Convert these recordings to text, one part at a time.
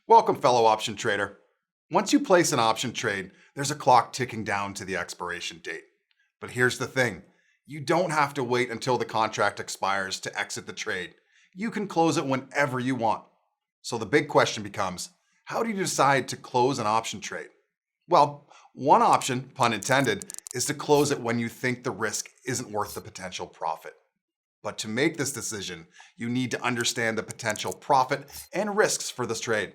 Welcome, fellow option trader. Once you place an option trade, there's a clock ticking down to the expiration date. But here's the thing, you don't have to wait until the contract expires to exit the trade. You can close it whenever you want. So the big question becomes, how do you decide to close an option trade? Well, one option, pun intended, is to close it when you think the risk isn't worth the potential profit. But to make this decision, you need to understand the potential profit and risks for this trade.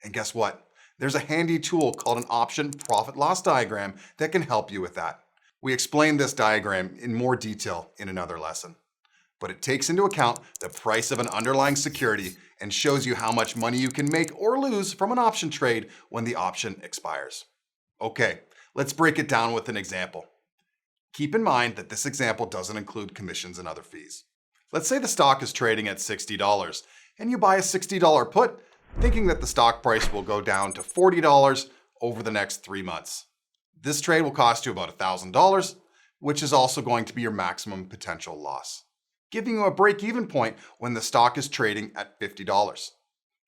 And guess what? There's a handy tool called an option profit loss diagram that can help you with that. We explain this diagram in more detail in another lesson. But it takes into account the price of an underlying security and shows you how much money you can make or lose from an option trade when the option expires. Okay, let's break it down with an example. Keep in mind that this example doesn't include commissions and other fees. Let's say the stock is trading at $60 and you buy a $60 put thinking that the stock price will go down to $40 over the next 3 months. This trade will cost you about $1,000, which is also going to be your maximum potential loss, giving you a break-even point when the stock is trading at $50.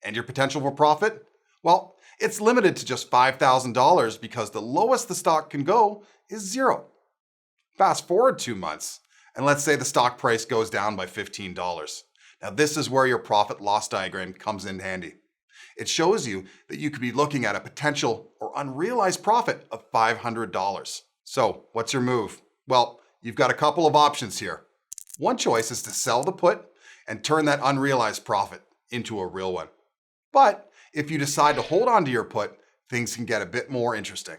And your potential for profit? Well, it's limited to just $5,000 because the lowest the stock can go is zero. Fast forward 2 months, and let's say the stock price goes down by $15. Now this is where your profit loss diagram comes in handy. It shows you that you could be looking at a potential or unrealized profit of $500. So what's your move? Well, you've got a couple of options here. One choice is to sell the put and turn that unrealized profit into a real one. But if you decide to hold on to your put, things can get a bit more interesting.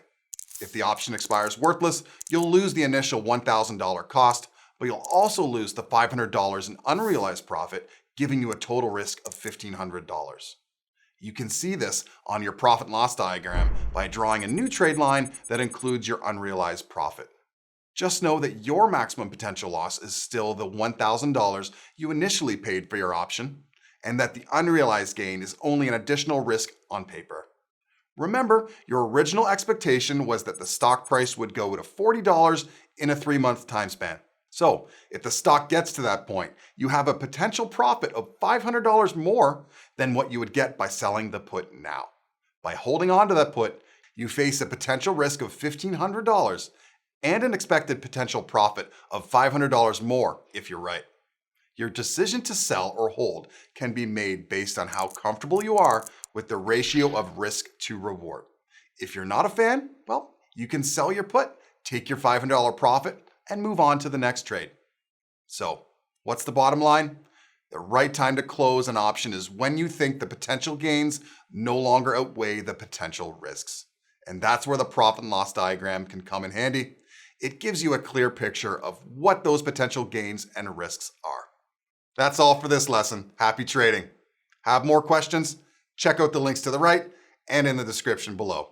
If the option expires worthless, you'll lose the initial $1,000 cost, but you'll also lose the $500 in unrealized profit, giving you a total risk of $1,500. You can see this on your profit and loss diagram by drawing a new trade line that includes your unrealized profit. Just know that your maximum potential loss is still the $1,000 you initially paid for your option, and that the unrealized gain is only an additional risk on paper. Remember, your original expectation was that the stock price would go to $40 in a 3-month time span. So, if the stock gets to that point, you have a potential profit of $500 more than what you would get by selling the put now. By holding on to that put, you face a potential risk of $1,500 and an expected potential profit of $500 more if you're right. Your decision to sell or hold can be made based on how comfortable you are with the ratio of risk to reward. If you're not a fan, well, you can sell your put, take your $500 profit, and move on to the next trade. So, what's the bottom line? The right time to close an option is when you think the potential gains no longer outweigh the potential risks. And that's where the profit and loss diagram can come in handy. It gives you a clear picture of what those potential gains and risks are. That's all for this lesson. Happy trading. Have more questions? Check out the links to the right and in the description below.